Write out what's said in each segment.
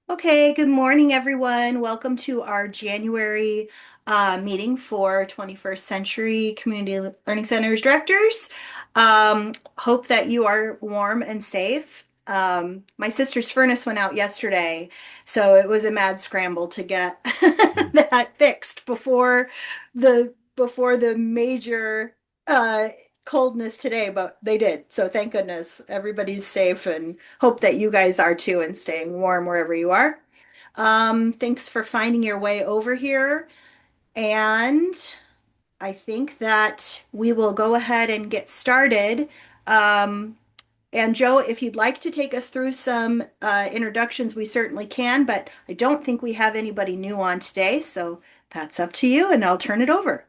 Okay, good morning, everyone. Welcome to our January meeting for 21st Century Community Learning Centers directors. Hope that you are warm and safe. My sister's furnace went out yesterday, so it was a mad scramble to get that fixed before the major uh, coldness today, but they did. So thank goodness everybody's safe and hope that you guys are too and staying warm wherever you are. Thanks for finding your way over here. And I think that we will go ahead and get started. Um, and Joe, if you'd like to take us through some introductions, we certainly can, but I don't think we have anybody new on today, so that's up to you, and I'll turn it over.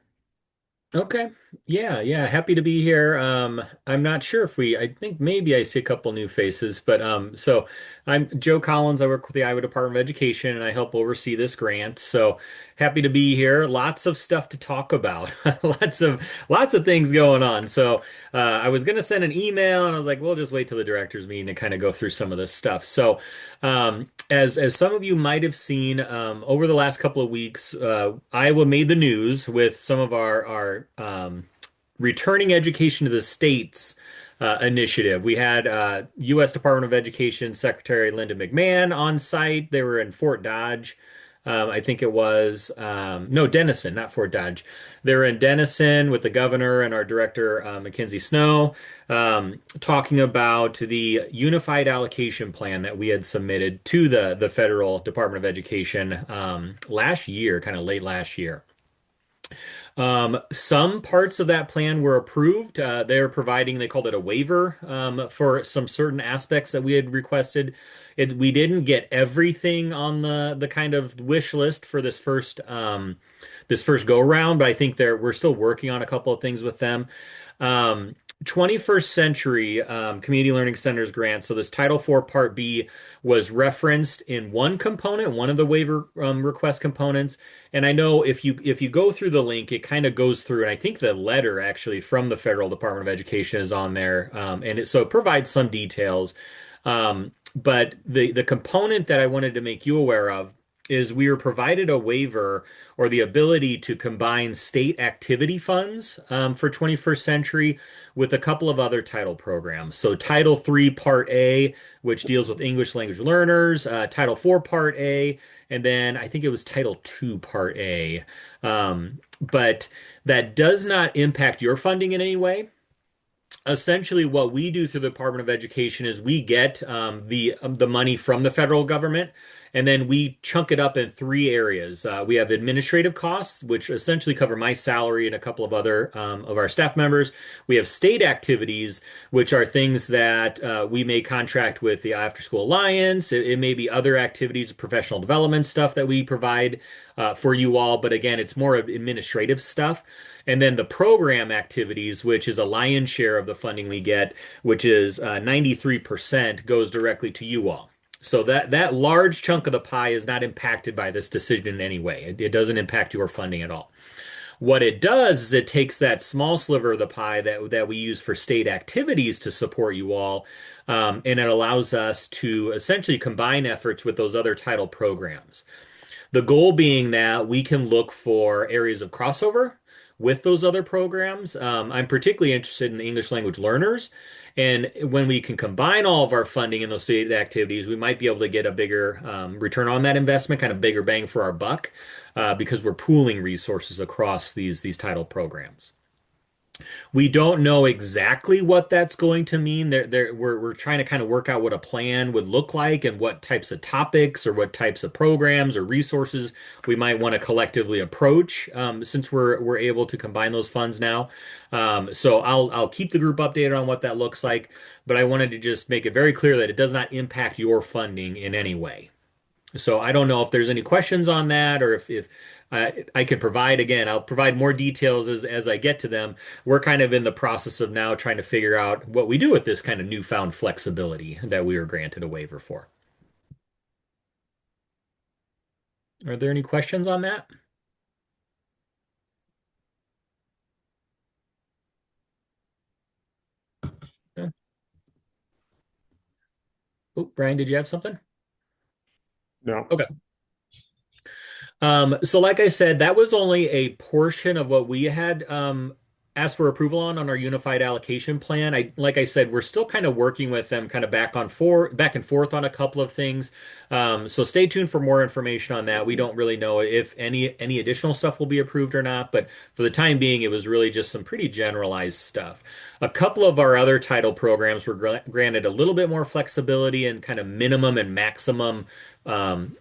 Okay. Yeah. Happy to be here. I'm not sure if I think maybe I see a couple new faces, but so I'm Joe Collins. I work with the Iowa Department of Education and I help oversee this grant. So happy to be here. Lots of stuff to talk about. Lots of things going on. So I was gonna send an email and I was like, we'll just wait till the directors meeting to kind of go through some of this stuff. So as some of you might have seen, over the last couple of weeks, Iowa made the news with some of our returning education to the states initiative. We had U.S. Department of Education Secretary Linda McMahon on site. They were in Fort Dodge. I think it was no, Denison, not Fort Dodge. They were in Denison with the governor and our director, Mackenzie Snow, talking about the unified allocation plan that we had submitted to the Federal Department of Education last year, kind of late last year. Some parts of that plan were approved. They're providing, they called it a waiver for some certain aspects that we had requested. We didn't get everything on the kind of wish list for this first go round, but I think we're still working on a couple of things with them. Um, 21st Century Community Learning Centers grant. So this Title IV Part B was referenced in one component, one of the waiver request components. And I know if you go through the link, it kind of goes through, and I think the letter actually from the Federal Department of Education is on there, so it provides some details. But the component that I wanted to make you aware of is we were provided a waiver or the ability to combine state activity funds for 21st Century with a couple of other title programs. So Title III Part A, which deals with English language learners, Title IV Part A, and then I think it was Title II Part A. But that does not impact your funding in any way. Essentially, what we do through the Department of Education is we get the money from the federal government, and then we chunk it up in three areas. We have administrative costs, which essentially cover my salary and a couple of other of our staff members. We have state activities, which are things that we may contract with the After School Alliance. It may be other activities, professional development stuff that we provide for you all. But again, it's more of administrative stuff. And then the program activities, which is a lion's share of the funding we get, which is 93% goes directly to you all. So that large chunk of the pie is not impacted by this decision in any way. It doesn't impact your funding at all. What it does is it takes that small sliver of the pie that we use for state activities to support you all, and it allows us to essentially combine efforts with those other title programs. The goal being that we can look for areas of crossover with those other programs. I'm particularly interested in the English language learners. And when we can combine all of our funding in those state activities, we might be able to get a bigger return on that investment, kind of bigger bang for our buck, because we're pooling resources across these title programs. We don't know exactly what that's going to mean. We're trying to kind of work out what a plan would look like and what types of topics or what types of programs or resources we might want to collectively approach, since we're able to combine those funds now. So I'll keep the group updated on what that looks like, but I wanted to just make it very clear that it does not impact your funding in any way. So I don't know if there's any questions on that or if I could provide, again, I'll provide more details as I get to them. We're kind of in the process of now trying to figure out what we do with this kind of newfound flexibility that we were granted a waiver for. Are there any questions on that? Yeah. Oh, Brian, did you have something? No. Okay. So like I said, that was only a portion of what we had asked for approval on our unified allocation plan. Like I said, we're still kind of working with them kind of back and forth on a couple of things. So stay tuned for more information on that. We don't really know if any additional stuff will be approved or not, but for the time being, it was really just some pretty generalized stuff. A couple of our other title programs were granted a little bit more flexibility and kind of minimum and maximum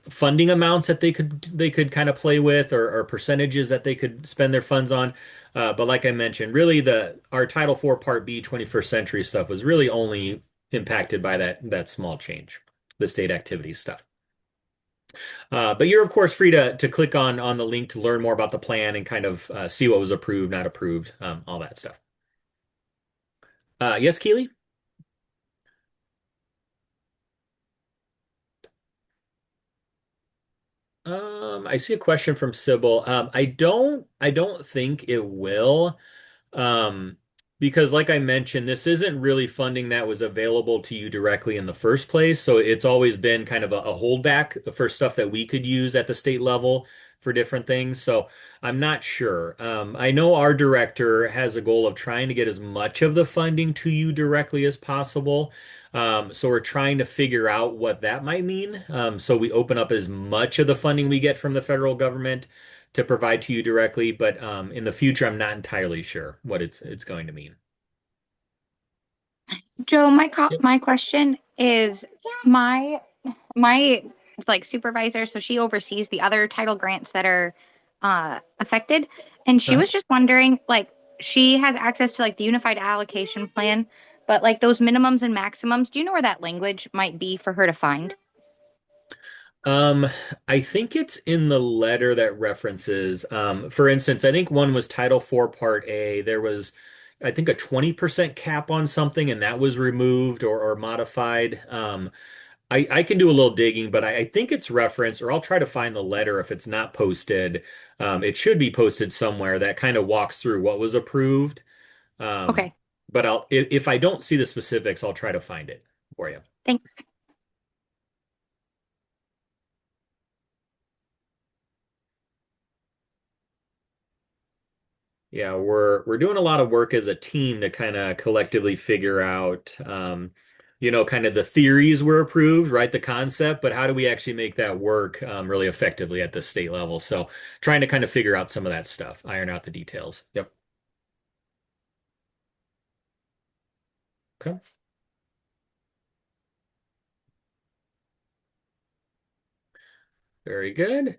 funding amounts that they could kind of play with, or percentages that they could spend their funds on. But like I mentioned, really the our Title IV Part B 21st century stuff was really only impacted by that small change, the state activity stuff. But you're of course free to click on the link to learn more about the plan and kind of see what was approved, not approved, all that stuff. Yes, Keely? I see a question from Sybil. I don't think it will. Um, because like I mentioned, this isn't really funding that was available to you directly in the first place. So it's always been kind of a holdback for stuff that we could use at the state level for different things. So I'm not sure. I know our director has a goal of trying to get as much of the funding to you directly as possible. So we're trying to figure out what that might mean. So we open up as much of the funding we get from the federal government to provide to you directly, but in the future, I'm not entirely sure what it's going to mean. Joe, Yep. my question is my like supervisor, so she oversees the other title grants that are affected, and she Uh-huh. was just wondering, like, she has access to like the unified allocation plan, but like those minimums and maximums, do you know where that language might be for her to find? Um, I think it's in the letter that references, for instance, I think one was Title IV Part A. There was, I think, a 20% cap on something, and that was removed or modified. I can do a little digging, but I think it's referenced, or I'll try to find the letter if it's not posted. It should be posted somewhere that kind of walks through what was approved. Um, Okay, but if I don't see the specifics, I'll try to find it for you. thanks. Yeah, we're doing a lot of work as a team to kind of collectively figure out, kind of the theories were approved, right? The concept, but how do we actually make that work really effectively at the state level? So trying to kind of figure out some of that stuff, iron out the details. Yep. Okay. Very good.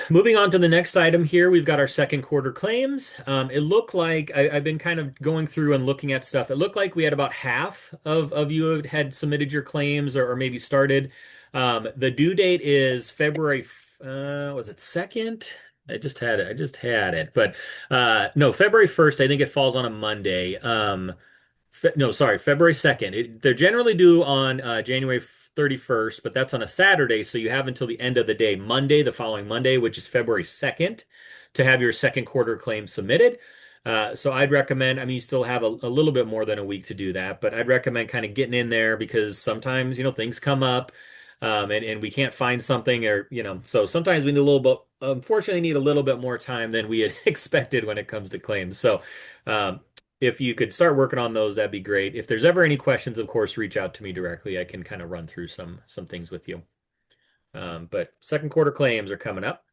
Moving on to the next item here, we've got our second quarter claims. It looked like I've been kind of going through and looking at stuff. It looked like we had about half of you had submitted your claims or maybe started. The due date is February, was it 2nd? I just had it. I just had it. But no, February 1st, I think it falls on a Monday. No, sorry, February 2nd. They're generally due on January 31st, but that's on a Saturday, so you have until the end of the day, Monday, the following Monday, which is February 2nd, to have your second quarter claim submitted. So I'd recommend, I mean, you still have a little bit more than a week to do that, but I'd recommend kind of getting in there because sometimes, things come up, and we can't find something or, so sometimes we need a little bit, unfortunately, need a little bit more time than we had expected when it comes to claims. So, if you could start working on those, that'd be great. If there's ever any questions, of course, reach out to me directly. I can kind of run through some things with you. But second quarter claims are coming up.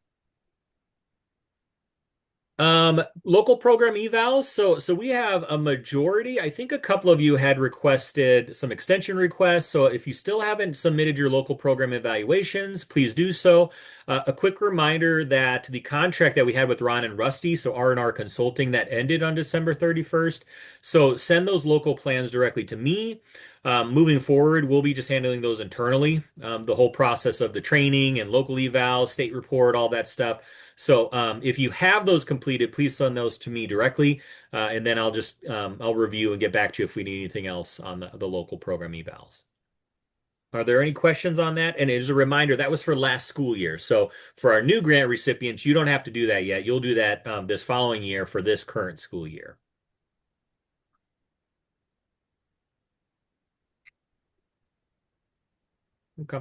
Local program evals. So we have a majority. I think a couple of you had requested some extension requests. So if you still haven't submitted your local program evaluations, please do so. A quick reminder that the contract that we had with Ron and Rusty, so R&R Consulting, that ended on December 31st. So send those local plans directly to me. Moving forward, we'll be just handling those internally. The whole process of the training and local evals, state report, all that stuff. So if you have those completed, please send those to me directly, and then I'll review and get back to you if we need anything else on the local program evals. Are there any questions on that? And as a reminder, that was for last school year. So for our new grant recipients, you don't have to do that yet. You'll do that this following year for this current school year. Okay.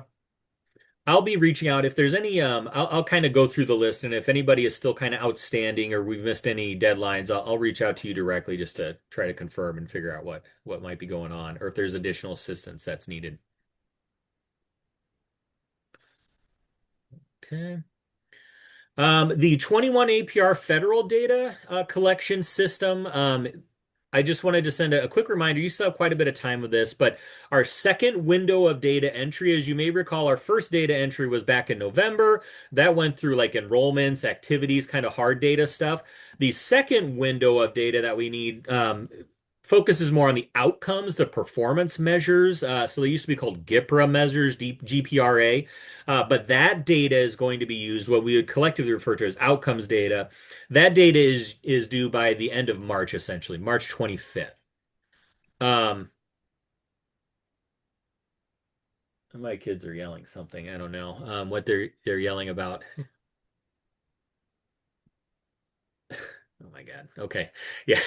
I'll be reaching out if there's any I'll kind of go through the list, and if anybody is still kind of outstanding or we've missed any deadlines, I'll reach out to you directly just to try to confirm and figure out what might be going on or if there's additional assistance that's needed. Okay. The 21 APR federal data collection system. I just wanted to send a quick reminder. You still have quite a bit of time with this, but our second window of data entry, as you may recall, our first data entry was back in November. That went through like enrollments, activities, kind of hard data stuff. The second window of data that we need focuses more on the outcomes, the performance measures. So they used to be called GPRA measures, GPRA. But that data is going to be used, what we would collectively refer to as outcomes data. That data is due by the end of March, essentially, March 25th. My kids are yelling something. I don't know what they're yelling about. Oh my God. Okay. Yeah.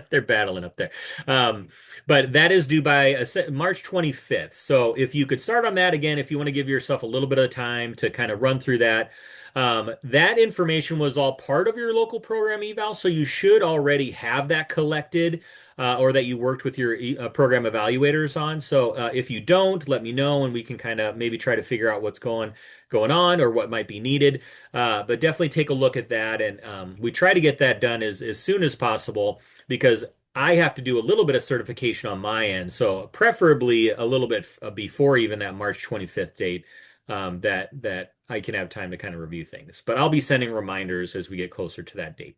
They're battling up there. But that is due by March 25th. So if you could start on that again, if you want to give yourself a little bit of time to kind of run through that. That information was all part of your local program eval, so you should already have that collected or that you worked with your program evaluators on. So if you don't, let me know and we can kind of maybe try to figure out what's going on or what might be needed. But definitely take a look at that. And we try to get that done as soon as possible because I have to do a little bit of certification on my end. So preferably a little bit before even that March 25th date that I can have time to kind of review things. But I'll be sending reminders as we get closer to that date.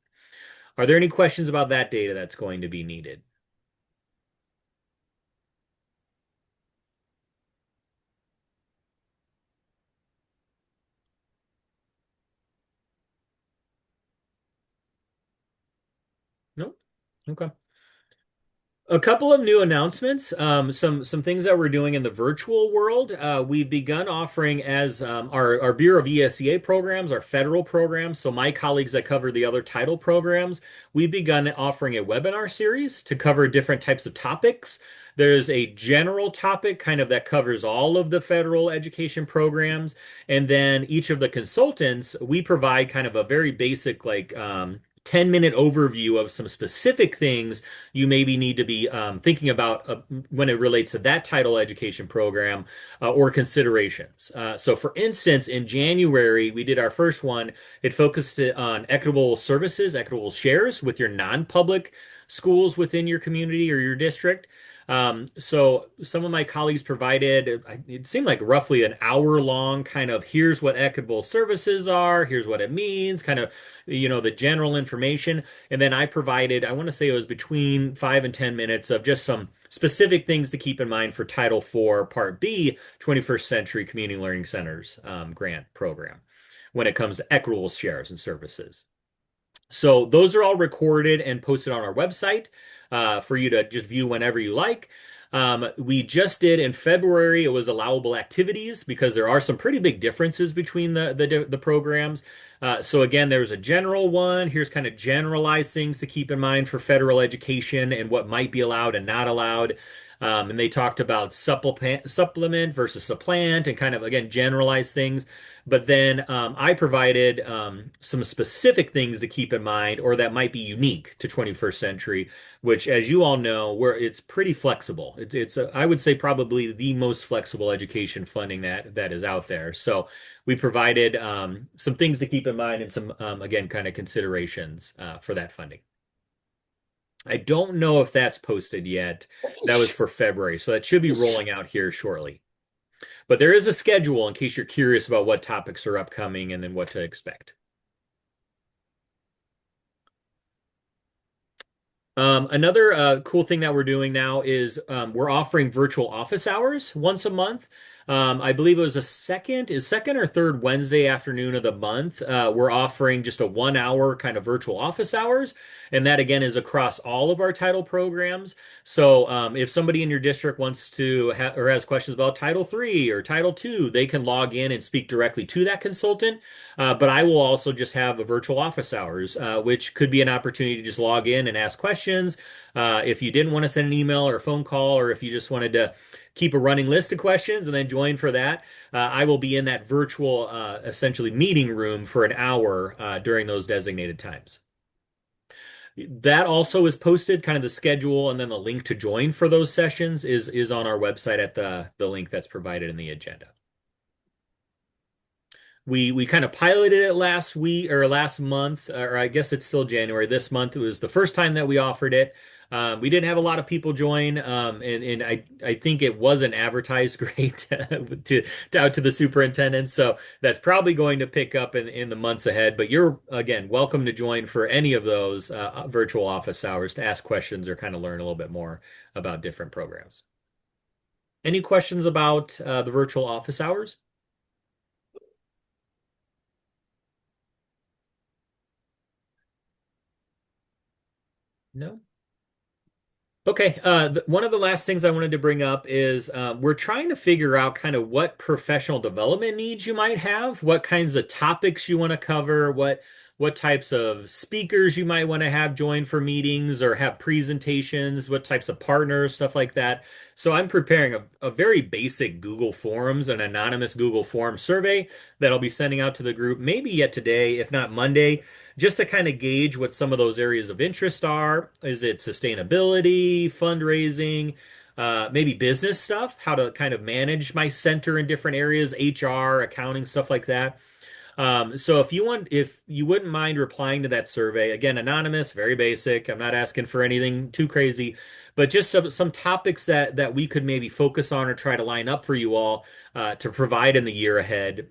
Are there any questions about that data that's going to be needed? Nope. Okay. A couple of new announcements, some things that we're doing in the virtual world. We've begun offering as our Bureau of ESEA programs, our federal programs. So my colleagues that cover the other title programs, we've begun offering a webinar series to cover different types of topics. There's a general topic kind of that covers all of the federal education programs. And then each of the consultants, we provide kind of a very basic like 10-minute overview of some specific things you maybe need to be thinking about when it relates to that title education program or considerations. So for instance, in January, we did our first one. It focused on equitable services, equitable shares with your non-public schools within your community or your district. So some of my colleagues provided, it seemed like roughly an hour long kind of here's what equitable services are, here's what it means, kind of, the general information. And then I provided, I want to say it was between 5 and 10 minutes of just some specific things to keep in mind for Title IV Part B, 21st Century Community Learning Centers grant program when it comes to equitable shares and services. So those are all recorded and posted on our website for you to just view whenever you like. We just did in February, it was allowable activities because there are some pretty big differences between the programs. So again, there's a general one. Here's kind of generalized things to keep in mind for federal education and what might be allowed and not allowed. And they talked about supplement versus supplant and kind of, again, generalized things. But then I provided some specific things to keep in mind or that might be unique to 21st century, which, as you all know, where it's pretty flexible. It's I would say probably the most flexible education funding that is out there. So we provided some things to keep in mind and some, again, kind of considerations for that funding. I don't know if that's posted yet. That was for February, so that should be rolling out here shortly. But there is a schedule in case you're curious about what topics are upcoming and then what to expect. Another cool thing that we're doing now is we're offering virtual office hours once a month. I believe it was second or third Wednesday afternoon of the month. We're offering just a 1 hour kind of virtual office hours. And that again is across all of our title programs. So if somebody in your district wants to or has questions about Title III or Title II, they can log in and speak directly to that consultant. But I will also just have a virtual office hours, which could be an opportunity to just log in and ask questions questions. If you didn't want to send an email or a phone call, or if you just wanted to keep a running list of questions and then join for that, I will be in that virtual, essentially meeting room for an hour during those designated times. That also is posted, kind of the schedule, and then the link to join for those sessions is on our website at the link that's provided in the agenda. We kind of piloted it last week or last month, or I guess it's still January. This month it was the first time that we offered it. We didn't have a lot of people join, and I think it wasn't advertised great to out to the superintendent. So that's probably going to pick up in the months ahead. But you're again welcome to join for any of those virtual office hours to ask questions or kind of learn a little bit more about different programs. Any questions about the virtual office hours? No? Okay, one of the last things I wanted to bring up is we're trying to figure out kind of what professional development needs you might have, what kinds of topics you want to cover, what types of speakers you might want to have join for meetings or have presentations, what types of partners, stuff like that. So I'm preparing a very basic Google Forms, an anonymous Google Form survey that I'll be sending out to the group, maybe yet today, if not Monday, just to kind of gauge what some of those areas of interest are. Is it sustainability, fundraising, maybe business stuff, how to kind of manage my center in different areas, HR, accounting, stuff like that. So if you wouldn't mind replying to that survey, again, anonymous, very basic. I'm not asking for anything too crazy, but just some topics that we could maybe focus on or try to line up for you all to provide in the year ahead.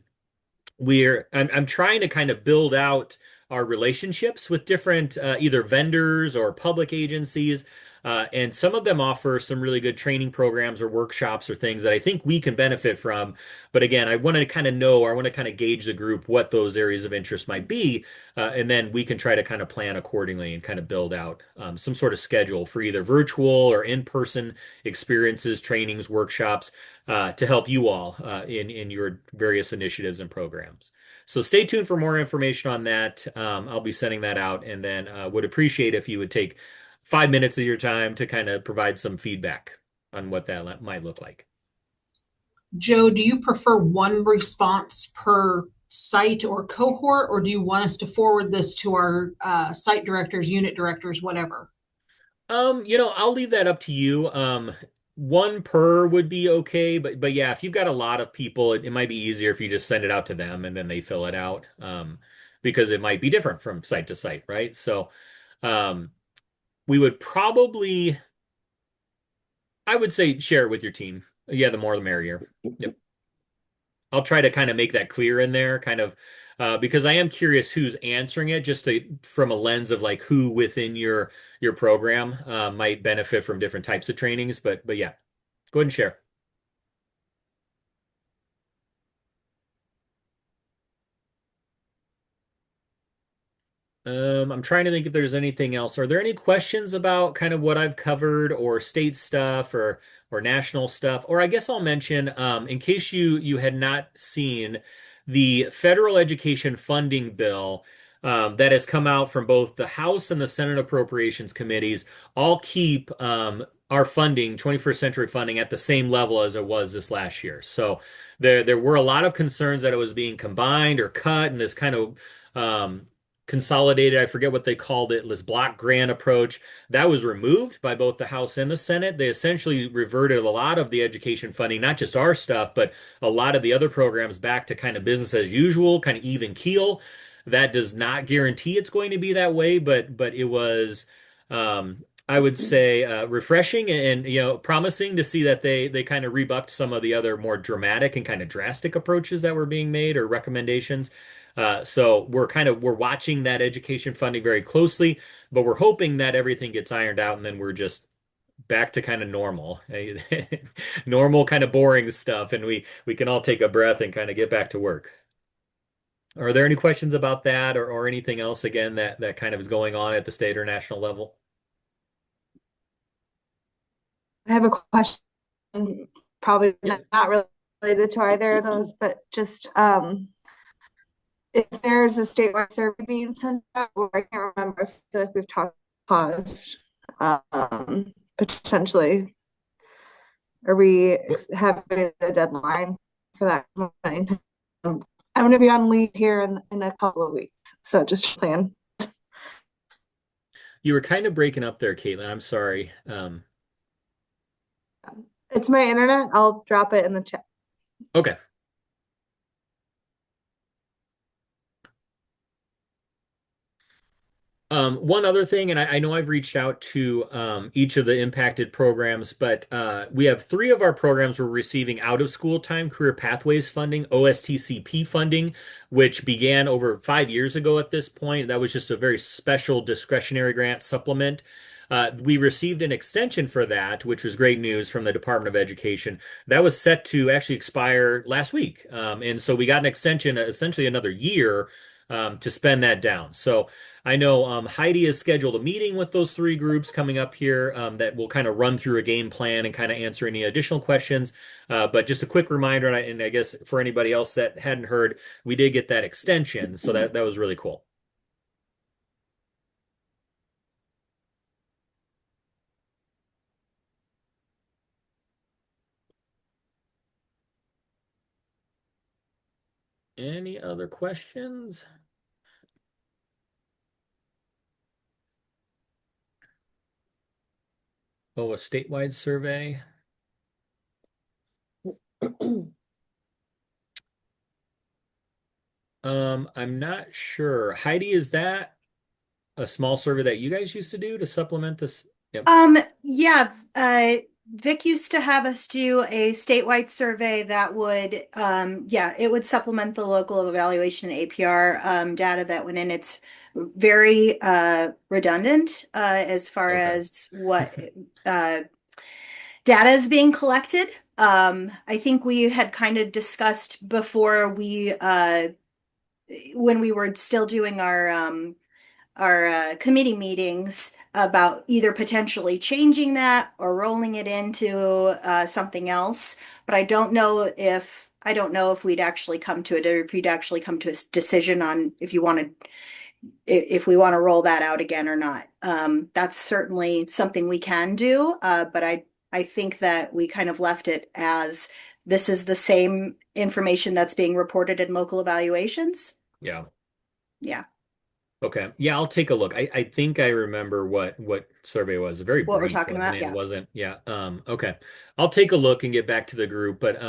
I'm trying to kind of build out our relationships with different either vendors or public agencies. And some of them offer some really good training programs or workshops or things that I think we can benefit from. But again, I want to kind of know, or I want to kind of gauge the group what those areas of interest might be. And then we can try to kind of plan accordingly and kind of build out some sort of schedule for either virtual or in-person experiences, trainings, workshops to help you all in your various initiatives and programs. So stay tuned for more information on that. I'll be sending that out, and then would appreciate if you would take 5 minutes of your time to kind of provide some feedback on what that might look like. Joe, do you prefer one response per site or cohort, or do you want us to forward this to our site directors, unit directors, whatever? I'll leave that up to you. One per would be okay, but yeah, if you've got a lot of people, it might be easier if you just send it out to them and then they fill it out. Because it might be different from site to site, right? So, we would probably, I would say, share it with your team. Yeah, the more the merrier. Yep. I'll try to kind of make that clear in there, kind of, because I am curious who's answering it, just from a lens of like who within your program might benefit from different types of trainings. But yeah, go ahead and share. I'm trying to think if there's anything else. Are there any questions about kind of what I've covered, or state stuff, or national stuff? Or I guess I'll mention, in case you had not seen the federal education funding bill that has come out from both the House and the Senate Appropriations Committees, all keep our funding, 21st century funding, at the same level as it was this last year. So there were a lot of concerns that it was being combined or cut, and this kind of consolidated, I forget what they called it, this block grant approach. That was removed by both the House and the Senate. They essentially reverted a lot of the education funding, not just our stuff, but a lot of the other programs back to kind of business as usual, kind of even keel. That does not guarantee it's going to be that way, but it was, I would say, refreshing and promising to see that they kind of rebucked some of the other more dramatic and kind of drastic approaches that were being made, or recommendations. So we're watching that education funding very closely, but we're hoping that everything gets ironed out and then we're just back to kind of normal, normal kind of boring stuff, and we can all take a breath and kind of get back to work. Are there any questions about that, or anything else again that kind of is going on at the state or national level? I have a question, probably Yeah. not related to either of those, but just if there's a statewide survey being sent out, or I can't remember if we've talked paused. potentially. Are we What having a deadline for that coming? I'm going to be on leave here in a couple of weeks, so just plan. you were kind of breaking up there, Caitlin. I'm sorry. It's my internet. I'll drop it in the chat. Okay. One other thing, and I know I've reached out to each of the impacted programs, but we have three of our programs we're receiving out of school time career pathways funding, OSTCP funding, which began over 5 years ago at this point. That was just a very special discretionary grant supplement. We received an extension for that, which was great news from the Department of Education. That was set to actually expire last week. And so we got an extension, essentially another year to spend that down. So I know Heidi has scheduled a meeting with those three groups coming up here that will kind of run through a game plan and kind of answer any additional questions. But just a quick reminder, and I guess for anybody else that hadn't heard, we did get that extension, so that was really cool. Any other questions? Oh, a statewide survey. I'm not sure. Heidi, is that a small survey that you guys used to do to supplement this? Yep. Yeah, Vic used to have us do a statewide survey that would, yeah, it would supplement the local evaluation and APR data that went in. It's very redundant as far Okay. as what uh, data is being collected. I think we had kind of discussed before when we were still doing our committee meetings about either potentially changing that or rolling it into something else. But I don't know if we'd actually come to it, or if we'd actually come to a decision on if you want to if we want to roll that out again or not. That's certainly something we can do, but I think that we kind of left it as this is the same information that's being reported in local evaluations. Yeah. Yeah, Okay. Yeah, I'll take a look. I think I remember what survey it was. Very what we're brief, talking wasn't about. it? It Yeah. wasn't. Yeah. Okay. I'll take a look and get back to the group, but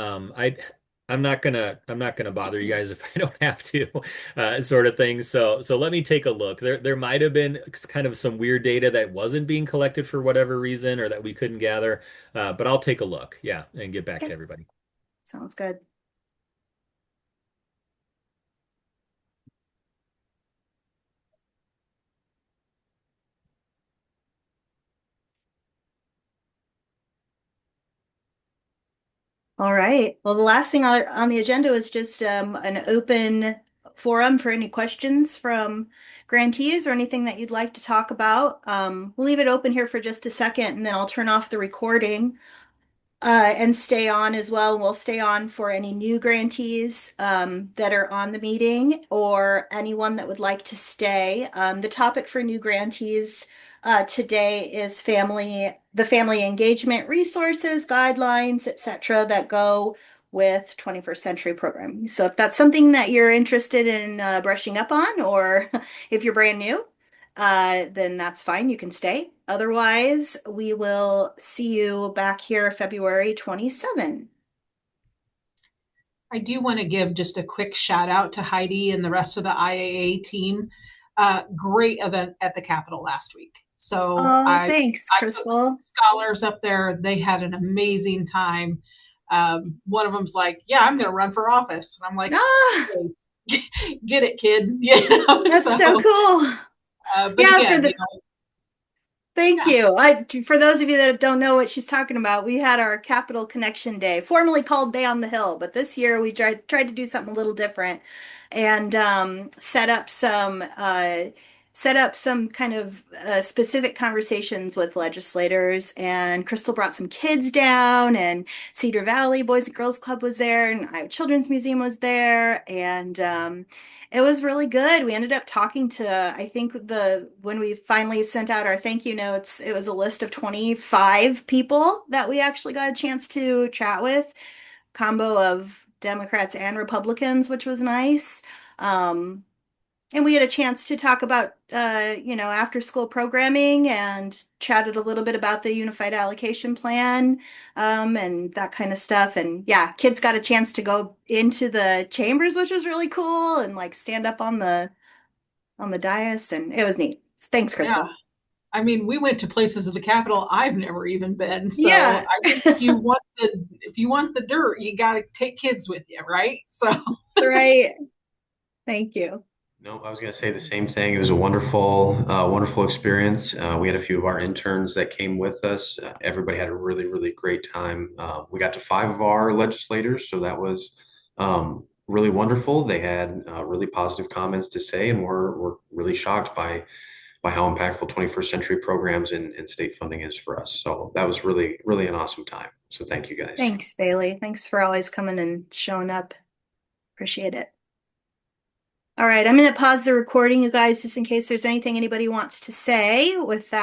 I'm not gonna bother you guys if I don't have to, sort of thing. So let me take a look. There might have been kind of some weird data that wasn't being collected for whatever reason or that we couldn't gather. But I'll take a look, yeah, and get back to Okay. everybody. Sounds good. All right. Well, the last thing on the agenda is just an open forum for any questions from grantees or anything that you'd like to talk about. We'll leave it open here for just a second, and then I'll turn off the recording and stay on as well. We'll stay on for any new grantees that are on the meeting or anyone that would like to stay. The topic for new grantees today is the family engagement resources, guidelines, etc., that go with 21st century programming. So if that's something that you're interested in brushing up on, or if you're brand new, then that's fine. You can stay. Otherwise, we will see you back here February 27. I do want to give just a quick shout out to Heidi and the rest of the IAA team. Great event at the Capitol last week. So Oh, thanks, I took Crystal. scholars up there. They had an amazing time. One of them's like, "Yeah, I'm going to run for office," and I'm like, Ah, "Get it, kid." You know. that's so cool. But Yeah, again, thank yeah. you. For those of you that don't know what she's talking about, we had our Capital Connection Day, formerly called Day on the Hill, but this year we tried to do something a little different and set up some set up some kind of specific conversations with legislators. And Crystal brought some kids down, and Cedar Valley Boys and Girls Club was there, and Iowa Children's Museum was there, and it was really good. We ended up talking to, I think when we finally sent out our thank you notes, it was a list of 25 people that we actually got a chance to chat with, combo of Democrats and Republicans, which was nice. And we had a chance to talk about, after school programming, and chatted a little bit about the unified allocation plan, and that kind of stuff. And yeah, kids got a chance to go into the chambers, which was really cool, and like stand up on the dais, and it was neat. Thanks, Crystal. Yeah. I mean, we went to places of the Capitol I've never even been. So Yeah. I think if you want the dirt, you got to take kids with you, right? So Right. Thank you. No, I was going to say the same thing. It was a wonderful experience. We had a few of our interns that came with us. Everybody had a really, really great time. We got to 5 of our legislators, so that was really wonderful. They had really positive comments to say, and we're really shocked by how impactful 21st century programs and state funding is for us. So that was really, really an awesome time. So thank you guys. Thanks, Bailey. Thanks for always coming and showing up. Appreciate it. All right, I'm going to pause the recording, you guys, just in case there's anything anybody wants to say with that.